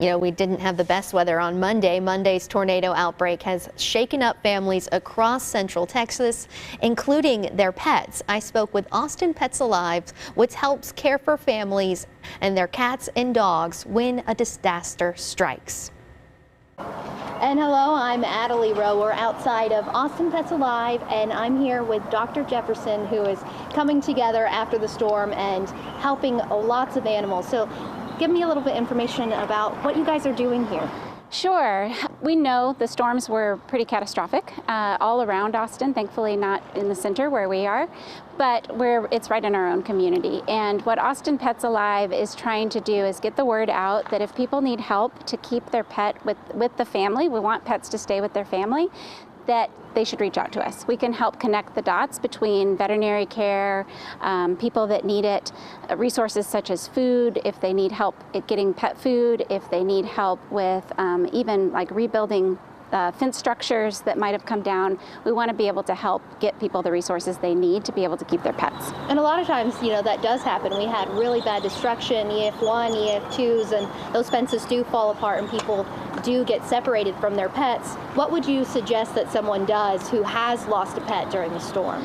You know, we didn't have the best weather on Monday. Monday's tornado outbreak has shaken up families across Central Texas, including their pets. I spoke with Austin Pets Alive, which helps care for families and their cats and dogs when a disaster strikes. And hello, I'm Adelie Rowe. We're outside of Austin Pets Alive, and I'm here with Dr. Jefferson, who is coming together after the storm and helping lots of animals. So give me a little bit of information about what you guys are doing here. Sure. We know the storms were pretty catastrophic all around Austin, thankfully not in the center where we are, but it's right in our own community. And what Austin Pets Alive is trying to do is get the word out that if people need help to keep their pet with the family, we want pets to stay with their family, that they should reach out to us. We can help connect the dots between veterinary care, people that need it, resources such as food, if they need help at getting pet food, if they need help with even like rebuilding fence structures that might have come down. We want to be able to help get people the resources they need to be able to keep their pets. And a lot of times, you know, that does happen. We had really bad destruction, EF1, EF2s, and those fences do fall apart and people do get separated from their pets. What would you suggest that someone does who has lost a pet during the storm?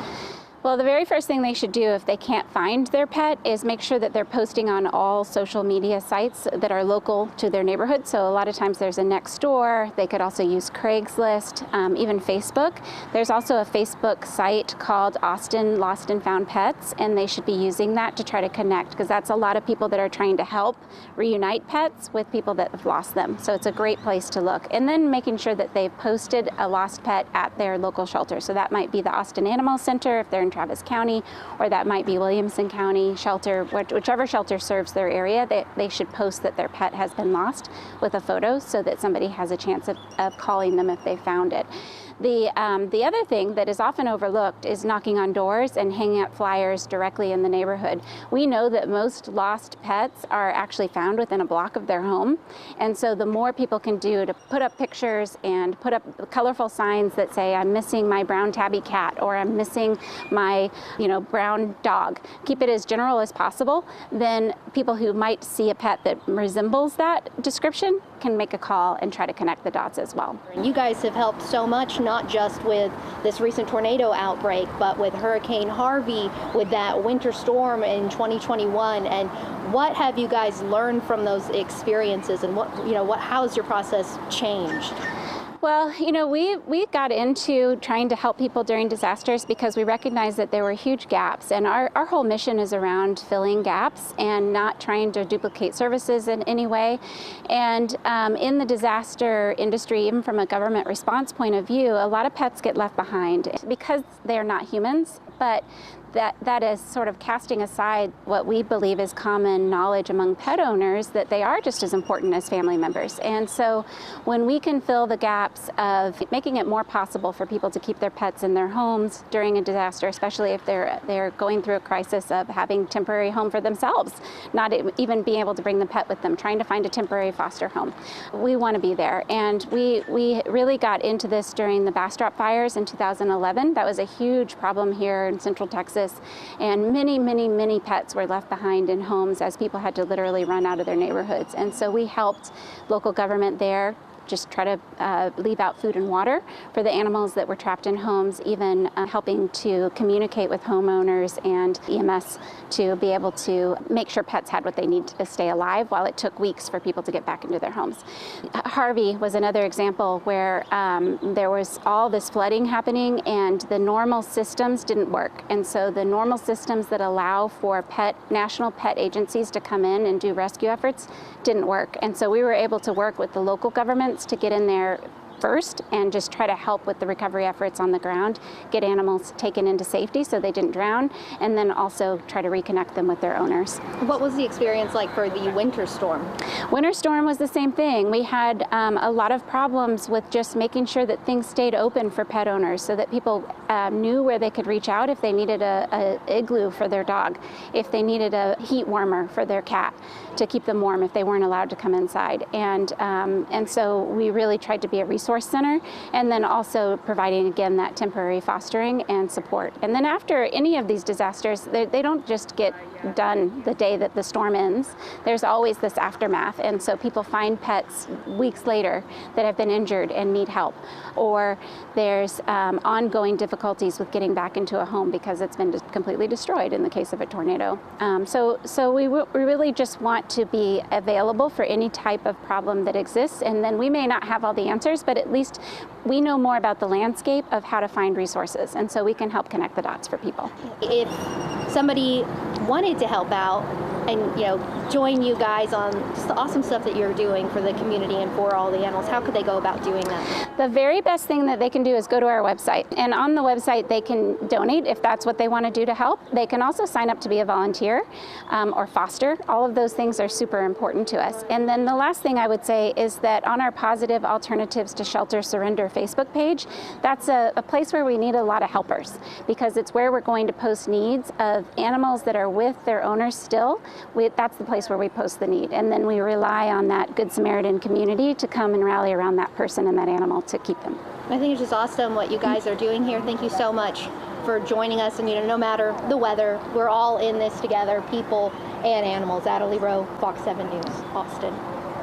Well, the very first thing they should do if they can't find their pet is make sure that they're posting on all social media sites that are local to their neighborhood. So a lot of times there's a Nextdoor. They could also use Craigslist, even Facebook. There's also a Facebook site called Austin Lost and Found Pets, and they should be using that to try to connect, because that's a lot of people that are trying to help reunite pets with people that have lost them. So it's a great place to look. And then making sure that they've posted a lost pet at their local shelter. So that might be the Austin Animal Center if they're in Travis County, or that might be Williamson County shelter, whichever shelter serves their area. They should post that their pet has been lost with a photo so that somebody has a chance of calling them if they found it. The other thing that is often overlooked is knocking on doors and hanging up flyers directly in the neighborhood. We know that most lost pets are actually found within a block of their home, and so the more people can do to put up pictures and put up colorful signs that say, I'm missing my brown tabby cat, or I'm missing my brown dog, keep it as general as possible, then people who might see a pet that resembles that description can make a call and try to connect the dots as well. You guys have helped so much, not just with this recent tornado outbreak, but with Hurricane Harvey, with that winter storm in 2021. And what have you guys learned from those experiences, and how has your process changed? Well, we got into trying to help people during disasters because we recognized that there were huge gaps, and our whole mission is around filling gaps and not trying to duplicate services in any way. And in the disaster industry, even from a government response point of view, a lot of pets get left behind because they're not humans, but that is sort of casting aside what we believe is common knowledge among pet owners, that they are just as important as family members. And so when we can fill the gaps of making it more possible for people to keep their pets in their homes during a disaster, especially if they're going through a crisis of having temporary home for themselves, not even being able to bring the pet with them, trying to find a temporary foster home, we want to be there. And we really got into this during the Bastrop fires in 2011. That was a huge problem here in Central Texas. And many pets were left behind in homes as people had to literally run out of their neighborhoods. And so we helped local government there just try to leave out food and water for the animals that were trapped in homes, even helping to communicate with homeowners and EMS to be able to make sure pets had what they need to stay alive while it took weeks for people to get back into their homes. Harvey was another example where there was all this flooding happening and the normal systems didn't work. And so the normal systems that allow for national pet agencies to come in and do rescue efforts didn't work. And so we were able to work with the local governments to get in there first and just try to help with the recovery efforts on the ground, get animals taken into safety so they didn't drown, and then also try to reconnect them with their owners. What was the experience like for the winter storm? Winter storm was the same thing. We had a lot of problems with just making sure that things stayed open for pet owners so that people knew where they could reach out if they needed a igloo for their dog, if they needed a heat warmer for their cat to keep them warm if they weren't allowed to come inside. And so we really tried to be a resource resource center, and then also providing, again, that temporary fostering and support. And then after any of these disasters, they don't just get done the day that the storm ends. There's always this aftermath, and so people find pets weeks later that have been injured and need help, or there's ongoing difficulties with getting back into a home because it's been completely destroyed in the case of a tornado. So we really just want to be available for any type of problem that exists, and then we may not have all the answers, but at least we know more about the landscape of how to find resources, and so we can help connect the dots for people. If somebody wanted to help out and join you guys on just the awesome stuff that you're doing for the community and for all the animals, how could they go about doing that? The very best thing that they can do is go to our website, and on the website they can donate if that's what they want to do to help. They can also sign up to be a volunteer or foster. All of those things are super important to us. And then the last thing I would say is that on our Positive Alternatives to Shelter Surrender Facebook page, that's a place where we need a lot of helpers, because it's where we're going to post needs of animals that are with their owners still. That's the place where we post the need, and then we rely on that Good Samaritan community to come and rally around that person and that animal to keep them. I think it's just awesome what you guys are doing here. Thank you so much for joining us, and no matter the weather, we're all in this together, people and animals. Natalie Rowe, Fox 7 News, Austin.